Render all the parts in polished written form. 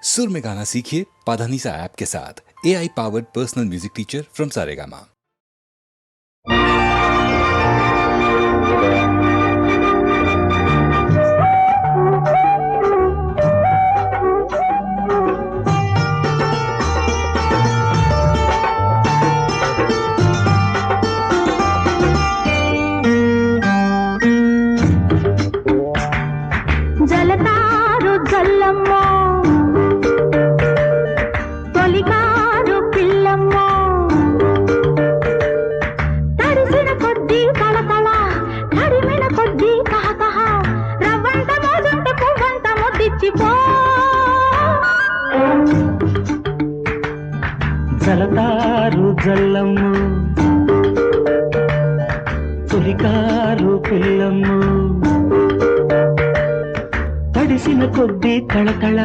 सुर में गाना सीखिए पाधानीसा ऐप के साथ। AI powered personal music teacher from Saregama. జలతారు జల్లమ్మ తొలికారు పిల్లమ్మ తడిసిన కొద్దీ తళతళ తడిమిన కొద్దీ కహకహ రవ్వంత మోజంత పువ్వంత ముద్దిచ్చిపో జలతారు జల్లమ్మ తొలికారు పిల్లమ్మ తడిసిన కొద్దీ తళతళ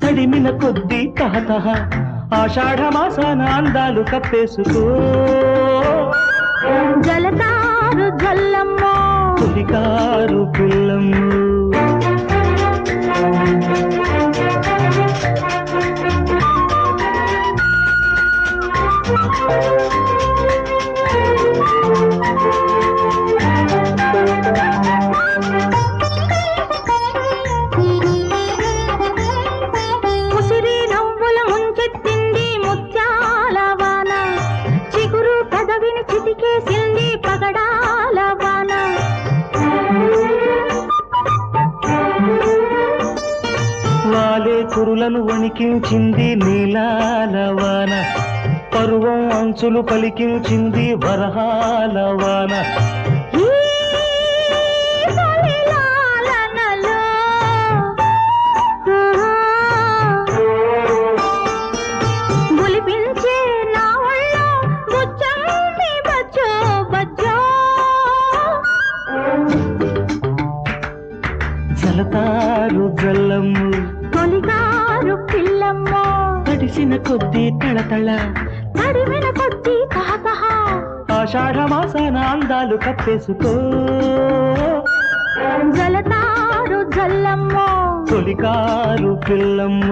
తడిమిన కొద్దీ తహతహ ఆషాఢ మాసాన అందాలు కప్పేసుకో జలతారు జల్లమ్మ తొలికారు పిల్లమ్మ వాలే కురులను వణికించింది నీలాల వాన పరువం అంచులు పలికించింది వరహాల వాన జలతారు జల్లమ్మ తొలికారు పిల్లమ్మ తడిసిన కొద్దీ తళతళ తడిమిన కొద్దీ కహకహ ఆషాఢ మాసాన అందాలు కప్పేసుకో జలతారు జల్లమ్మ తొలికారు పిల్లమ్మ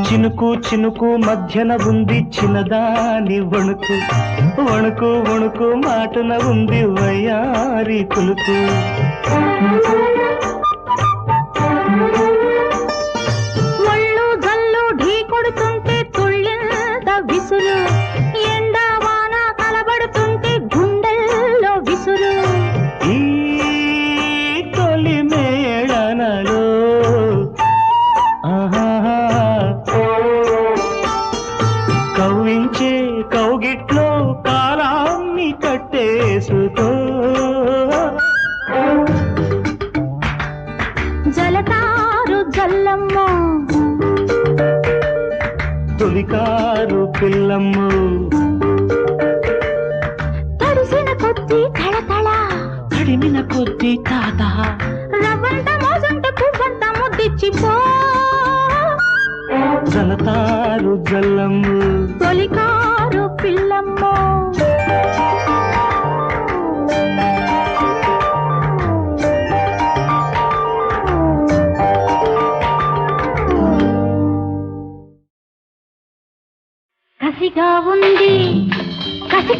చినుకు చినుకు మధ్యన ఉంది చిన్నదాని వణుకు వణుకు వణుకు మాటన ఉంది వయ్యారి కులుకు ఒళ్ళు జల్లు ఢీ కొడుతుంటే తుళ్ళింత విసురు ఎండ వాన కలబడుతుంటే గుండెల్లో విసురు ఈ తొలి మేళనలో కవ్వించే కౌగిట్లో కాలాన్ని కట్టేసుకో జలతారు జల్లమ్మ తొలికారు పిల్లమ్మ తడిసిన కొద్దీ తళతళ తడిమిన కొద్దీ తాత రవ్వంత మోజంత పువ్వంత ముద్దిచ్చిపో జలతారు జల్లమ్మ తొలికారు పిల్లమ్మ కసిగా ఉంది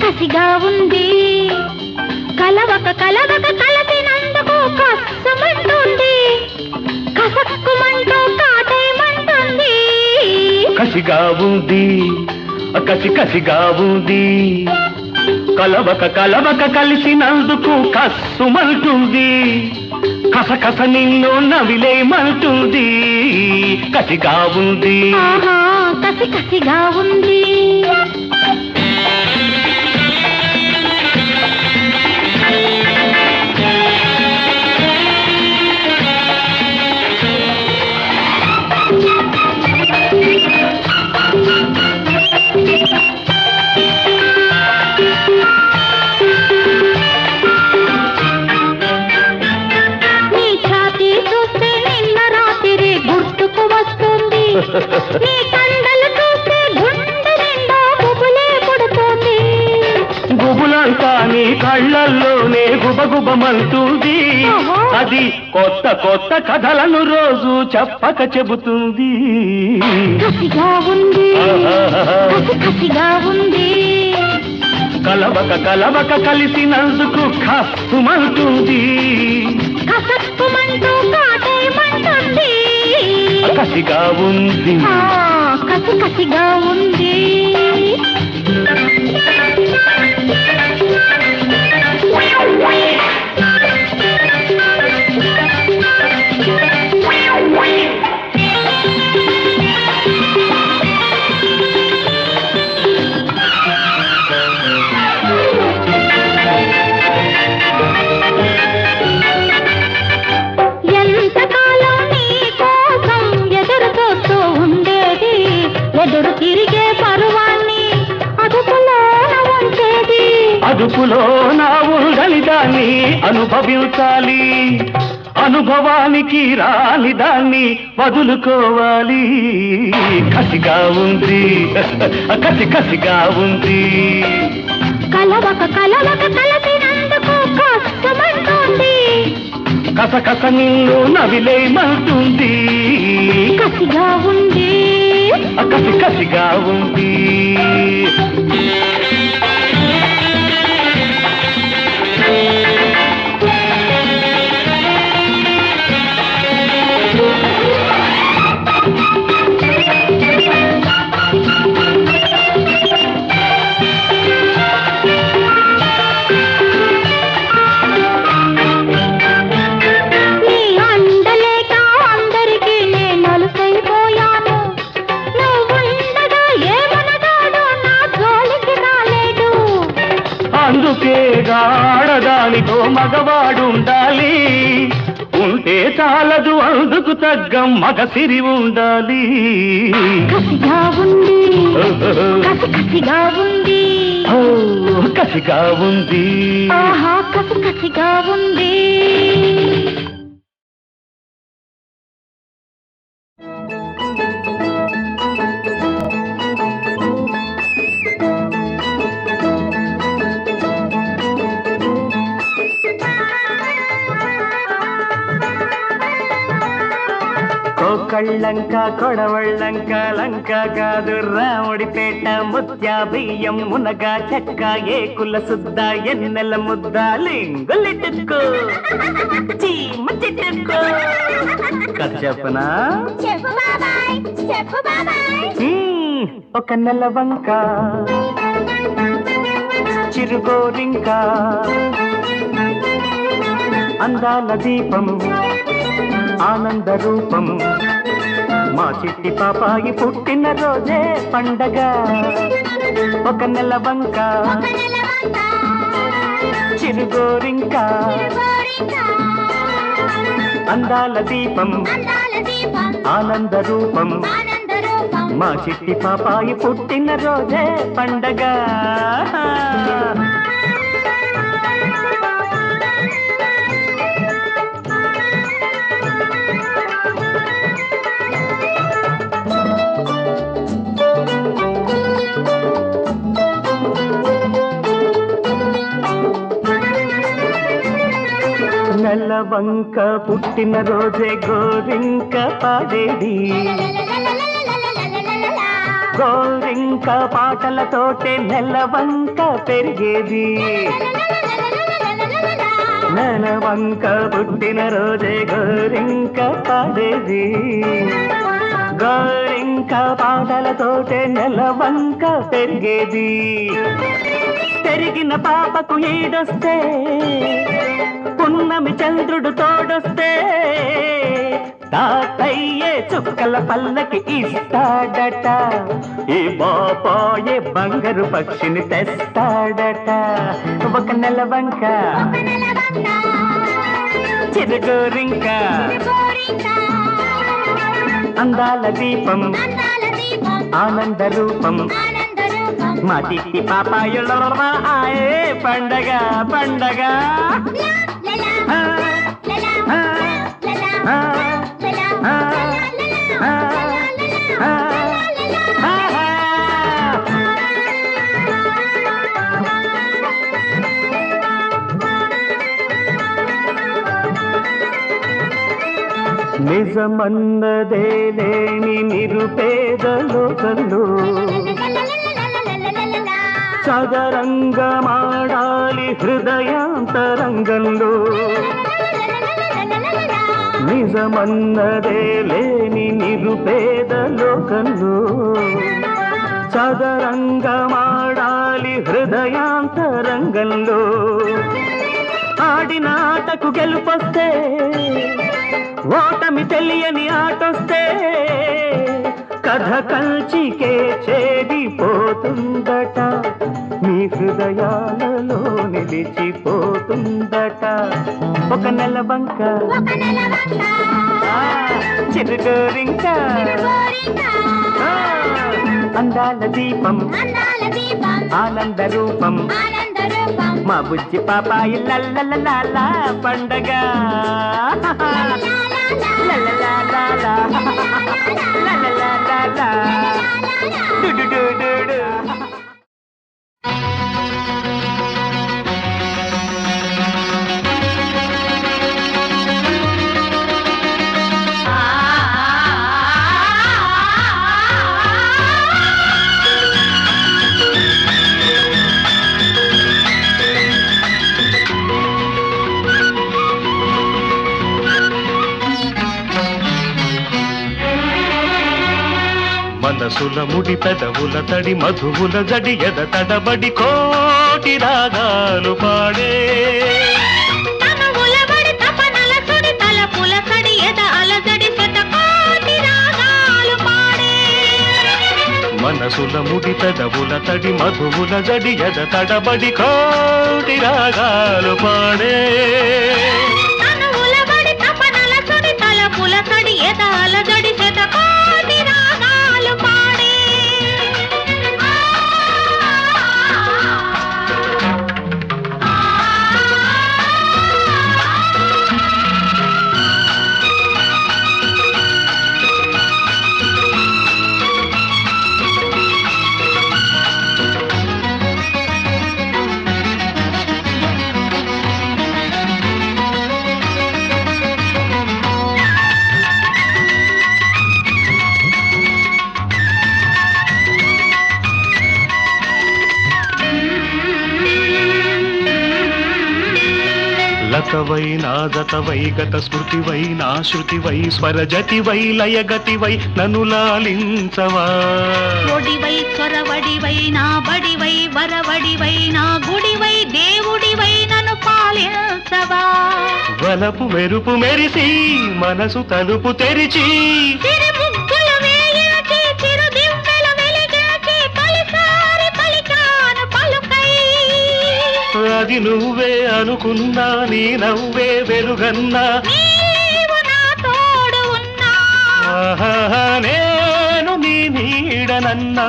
కసిగా ఉంది కలవక కలసినందుకు కస్సుమంటుంది కసక్కుమంటూ కాటేయమంటుంది కసిగా ఉంది కసిగా ఉంది కలవక కలిసినందుకు కస్సుమంటుంది కసకస నిన్ను నవిలేమంటుంది కసిగా ఉంది కసిగా ఉంది కళ్ళల్లోనే గుబగుబమంటుంది. అది కొత్త కొత్త కథలను రోజు చెప్పక చెబుతుంది. కసిగా ఉంది కసిగా ఉంది కలవక కలవక కలిసినందుకు కస్తుమంటుంది. కసక్కుమంటూ కాటేయమంటుంది. కసిగా ఉంది కసిగా ఉంది ఎదురు తిరిగే పరువాన్ని అదుపులో నా ఉండని దాన్ని అనుభవించాలి. అనుభవానికి రాని దాన్ని వదులుకోవాలి. కసిగా ఉంది కసిగా ఉంది కలవక కలిసినందుకు కష్టమంటుంది. కసకస నిన్ను నవిలేమంటుంది. కసిగా ఉంది కసిగా ఉంది ఆడదానితో మగవాడుండాలి. ఉంటే చాలదు అందుకు తగ్గ మగసిరి ఉండాలి. కసిగా ఉంది కసిగా ఉంది కసిగా ఉంది కసిగా ఉంది కళ్ళంక కొడవళ్ళంక లంక కాదు రాముడిపేట ముత్యా బియ్యం మునగా చెక్క ఏకుల సుద్ద ఎన్నెల ముద్ద లింగులిట్టుకో చీమచిట్టుకో కథ చెప్పనా ఒక నెలవంక చిరుగోరింక అందాల దీపం ఆనంద రూపం మా చిట్టి పాపాయి పుట్టిన రోజే పండగ. ఒక నెలవంక చిరుగోరింక అందాల దీపం ఆనంద రూపం మా చిట్టి పాపాయి పుట్టిన రోజే పండగ. నెలవంక పుట్టిన రోజే గోరింక పాడేది. గోరింక పాటలతోటే నెలవంక పెరిగేది. నెలవంక పుట్టిన రోజే గోరింక పాడేది. గోరింక పాటలతోటే నెలవంక పెరిగేది. పెరిగిన పాపకు ఈడొస్తే పున్నమి చంద్రుడు తోడొస్తే తాతయ్యే చుక్కల పల్లకి ఇస్తాడట. ఈ బాపాయే బంగారు పక్షిని తెస్తాడట. ఒక నెలవంక చిరుగోరింక అందాల దీపం ఆనంద రూపం మా తిట్టి పాపాయుల ఆయే పండగ పండగ. నిజమన్నదే లేని నిరుపేద లోకంలో చదరంగమాడాలి హృదయాంతరంగంలో నిజమన్నదే లేని నిరుపేద లోకంలో చదరంగమాడాలి హృదయాంతరంగంలో ఆడిన ఆటకు గెలుపొస్తే ఓటమి తెలియని ఆటొస్తే కథ కంచికే చేరిపోతుందట మీ హృదయాలలో నిలిచిపోతుందట ఒక నెలబంక చిరుగోరింక అందాల దీపం ఆనంద రూపం మా బుజ్జి పాపాయి లల్లల పండగ మనసుల ముడి పెదవుల తడి మధువుల జడి ఎద తడబడి కోటి రాగాలు పాడే మనసుల ముడి పెదవుల తడి మధువుల జడి ఎద తడబడి కోటి రాగాలు పాడే లతవై నాదతవై గత స్మృతివై నా శృతివై స్వరజతివై లయగతివై నన్ను లాలించవా ఒడివై చొరవడివై నా బడివై వరవడివై నా గుడివై దేవుడివై నన్ను పాలించవా వలపు మెరుపు మెరిసి మనసు తలుపు తెరిచి అది నువ్వే అనుకున్నా నీ నవ్వే వెలుగన్నా నేను నీ నీడనన్నా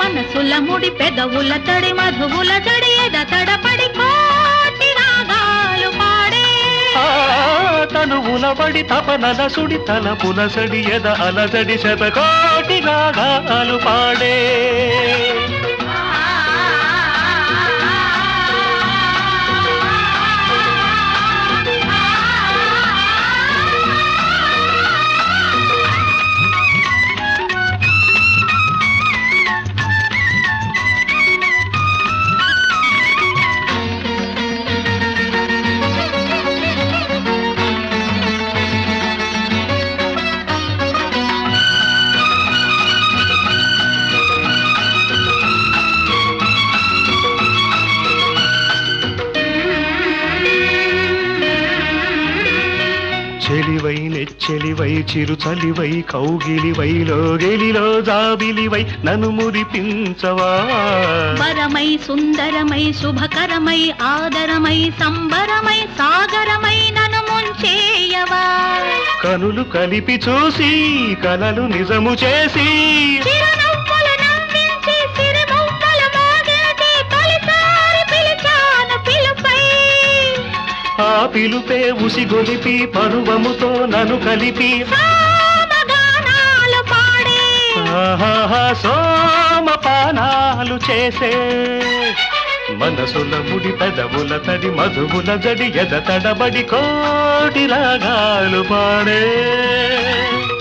మనసుల ముడి పెదవుల తడి మధువుల తడి ఎద తడపడి కోటి రాగాలు పాడే తనువుల పడి తపనల సుడి తలపుల సడి ఎద అలజడి శతకోటి రాగాలు పాడే చెలివై నెచ్చెలివై చిరుచలివై కౌగిలివై లోగిలిలో జాబిలివై నన్ను మురిపించవా వరమై సుందరమై శుభకరమై ఆదరమై సంబరమై సాగరమై నన్ను ముంచేయవా కనులు కలిపి చూసి కలలు నిజము చేసి ఆ పిలుపే ఉసిగొలిపి పరువముతో నన్ను కలిపి సోమపానాలు చేసే మనసుల ముడి పెదవుల తడి మధువుల జడి ఎద తడబడి కోటి రాగాలు పాడే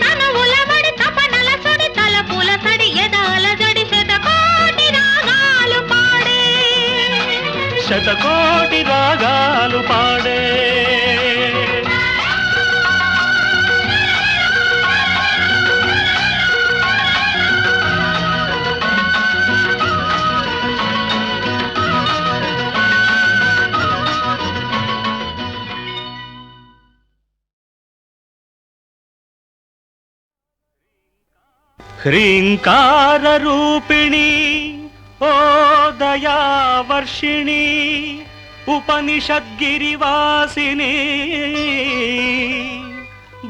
తనువుల వడి తపనల సడి తలపుల సడి ఎదాల జడి శతకోటి రాగాలు పాడే శతకోటి రాగాలు పాడే హ్రీంకార రూపిణి ఓ దయావర్షిణి ఉపనిషద్గిరివాసిని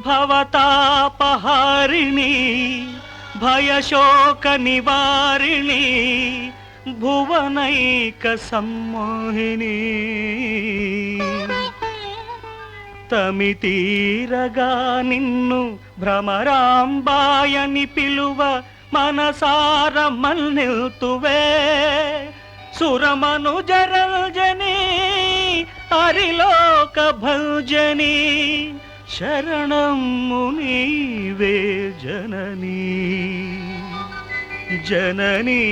భవతాపహారిణి భయశోక నివారిణి భువనైక సమ్మోహిని తమితీరగా నిన్ను భ్రమరాంబాయని పిలువ మనసార మల్నిల్తువే సురమనుజరంజని హరిలోక భంజని శరణం మునీవే జననీ జననీ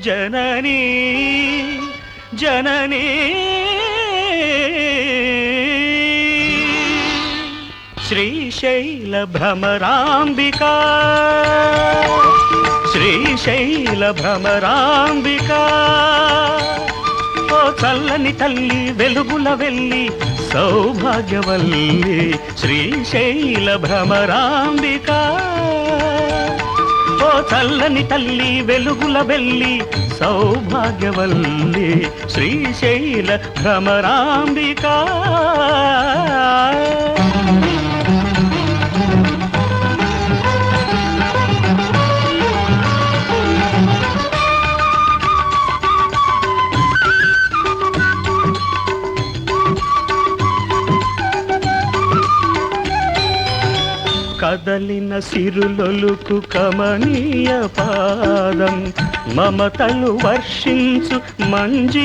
జననీ జననీ శ్రీశైల భ్రమరాంబికా శ్రీశైల భ్రమరాంబికా ఓ చల్లని తల్లి వెలుగుల వెళ్ళి సౌభాగ్యవల్లి శ్రీశైల భ్రమరాంబికా ఓ చల్లని తల్లి వెలుగుల వెళ్ళి సౌభాగ్యవల్లి శ్రీశైల భ్రమరాంబికా కదలిన సిరులొలుకు కమనీయ పాదం మమతలు వర్షించు మంజీరనాదం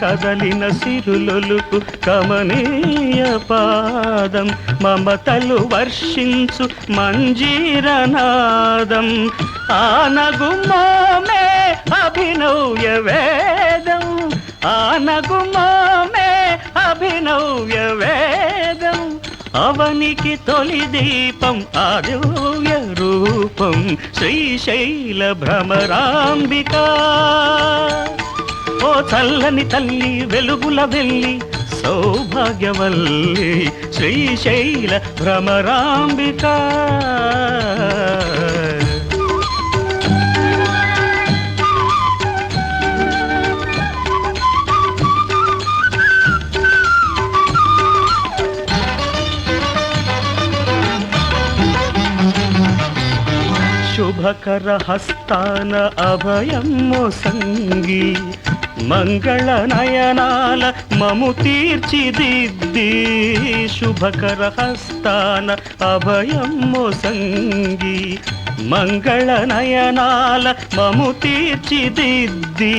కదలిన సిరులొలుకు కమనీయ పాదం మమతలు వర్షించు మంజీరనాదం ఆనగుమోమే అభినవ్య వేదం ఆనగుమోమే అభినవ్య వేదం అవనికి తొలి దీపం ఆదివ్య రూపం శ్రీశైల భ్రమరాంబికా ఓ చల్లని తల్లి వెలుగుల వెళ్ళి సౌభాగ్యవల్లి శ్రీశైల భ్రమరాంబికా శుభకర హస్తాన అభయము సంగి మంగళ నయనాల మము తీర్చిదిద్ది శుభకర హస్తాన అభయము సంగి మంగళ నయనాల మము తీర్చిదిద్ది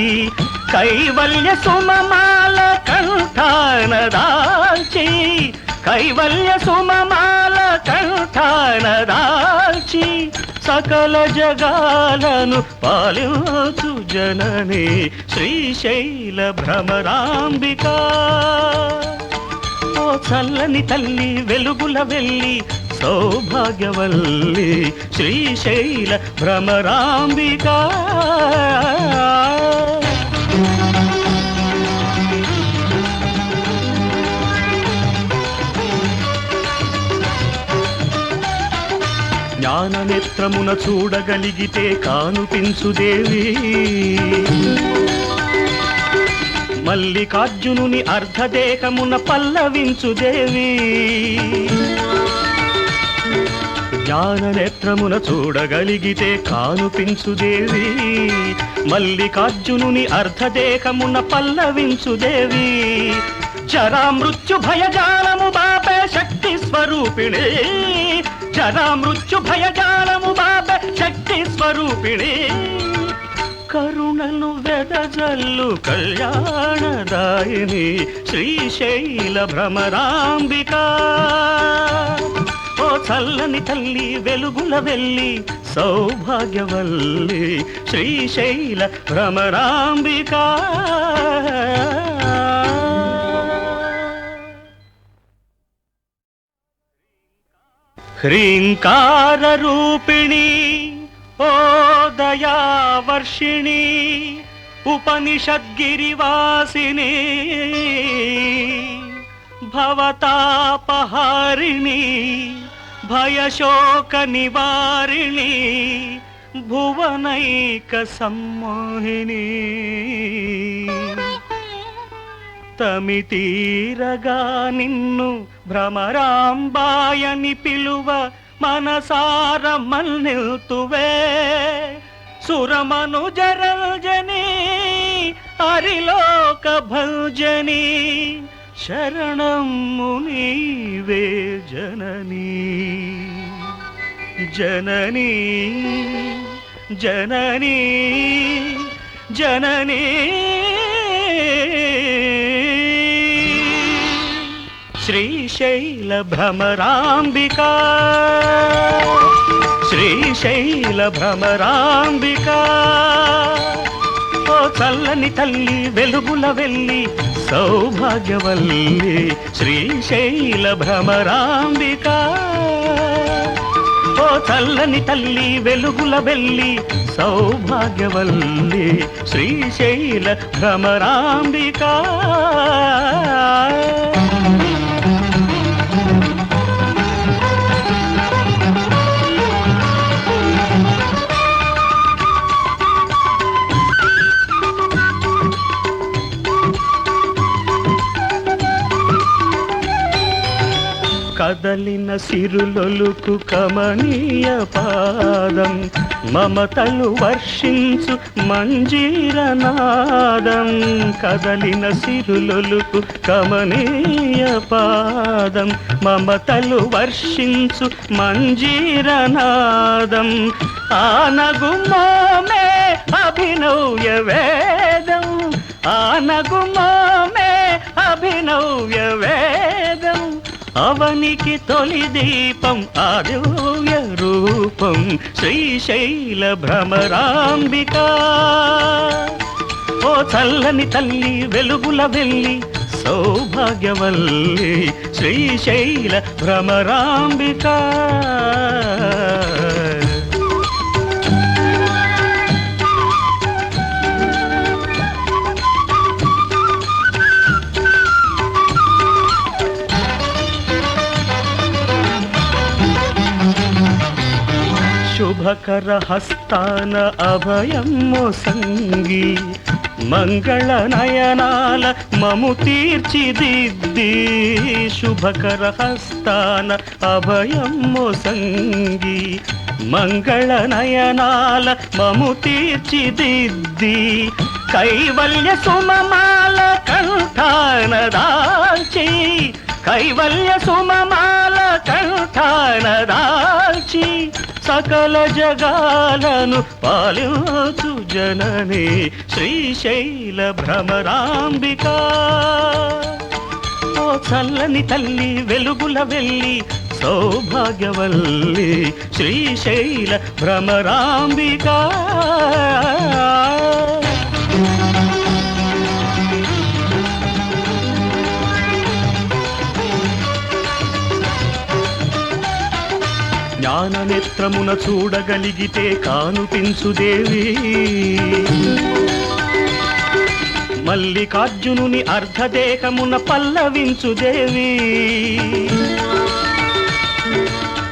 కైవల్య సుమమాల కంఠాన దాల్చి కైవల్య సుమమాల కంఠాన దాల్చి సకల జగాలను పాలించు జనని శ్రీశైల భ్రమరాంబికా ఓ చల్లని తల్లి వెలుగుల వెళ్ళి సౌభాగ్యవల్లి శ్రీశైల భ్రమరాంబికా జ్ఞాననేత్రమున చూడగలిగితే కానుపించుదేవి మల్లికార్జునుని అర్ధదేహమున పల్లవించుదేవి జ్ఞాననేత్రమున చూడగలిగితే కానుపించుదేవి మల్లికార్జునుని అర్ధదేహమున పల్లవించుదేవి జరా మృత్యు భయజాలము బాపే శక్తి స్వరూపిణి జరా మృత్యు భయజాలము బాపే శక్తి స్వరూపిణి కరుణను వెదజల్లు కళ్యాణదాయిని శ్రీశైల భ్రమరాంబిక ఓ చల్లని తల్లి వెలుగుల వెళ్ళి సౌభాగ్యవల్లి శ్రీశైల భ్రమరాంబిక హ్రీంకార రూపిణి ఓ దయావర్షిణి ఉపనిషద్గిరివాసిని భవతాపహారిణి భయశోక నివారిణి భువనైక సమ్మోహిని తమితీరగా నిన్ను భ్రమరాంబాయని పిలువ మనసార మల్నిల్తువే సురమనుజరంజని హరిలోక భంజని శరణం మునీవే జననీ జననీ జననీ జననీ శ్రీశైల భ్రమరాంబిక శ్రీశైల భ్రమరాంబిక ఓ చల్లని తల్లి వెలుగుల వెళ్ళి సౌభాగ్యవల్లి శ్రీశైల భ్రమరాంబిక ఓ చల్లని తల్లి వెలుగుల వెళ్ళి సౌభాగ్యవల్లి శ్రీశైల భ్రమరాంబిక కదలిన సిరులొలుకు కమనీయ పాదం మమతలు వర్షించు మంజీరనాదం కదలిన సిరులొలుకు కమనీయ పాదం మమతలు వర్షించు మంజీరనాదం ఆనగుమోమే అభినవ్య వేదం ఆనగుమోమే అభినవ్య వేదం అవనికి తొలి దీపం ఆదివ్య రూపం శ్రీశైల భ్రమరాంబిక ఓ చల్లని తల్లి వెలుగుల వెళ్ళి సౌభాగ్యవల్లి శ్రీశైల భ్రమరాంబిక శుభకర హస్తాన అభయము సంగి మంగళ నయనాల మము తీర్చిదిద్ది శుభకర హస్తాన అభయము సంగి మంగళ నయనాల మము తీర్చిదిద్ది కైవల్య సుమమాల కంఠాన దాల్చి కైవల్య సుమమాల కంఠాన దాల్చి సకల జగాలను పాలించు జనని శ్రీశైల భ్రమరాంబిక ఓ చల్లని తల్లి వెలుగుల వెళ్ళి సౌభాగ్యవల్లి శ్రీశైల భ్రమరాంబిక జ్ఞాననేత్రమున చూడగలిగితే కానుపించుదేవి మల్లికార్జునుని అర్ధదేహమున పల్లవించుదేవి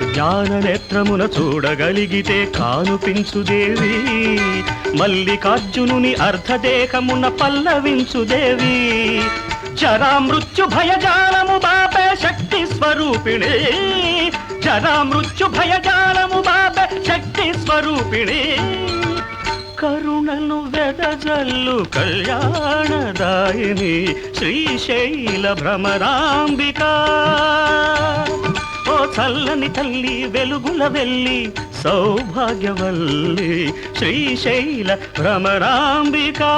జ్ఞాననేత్రమున చూడగలిగితే కానుపించుదేవి మల్లికార్జునుని అర్ధదేహమున పల్లవించుదేవి జరా మృత్యు భయజాలము బాపే శక్తి స్వరూపిణి జరా మృత్యు భయజాలము బాపే శక్తి స్వరూపిణి కరుణను వెదజల్లు కళ్యాణదాయిని శ్రీశైల భ్రమరాంబిక ఓ చల్లని తల్లి వెలుగుల వెళ్ళి సౌభాగ్యవల్లి శ్రీశైల భ్రమరాంబికా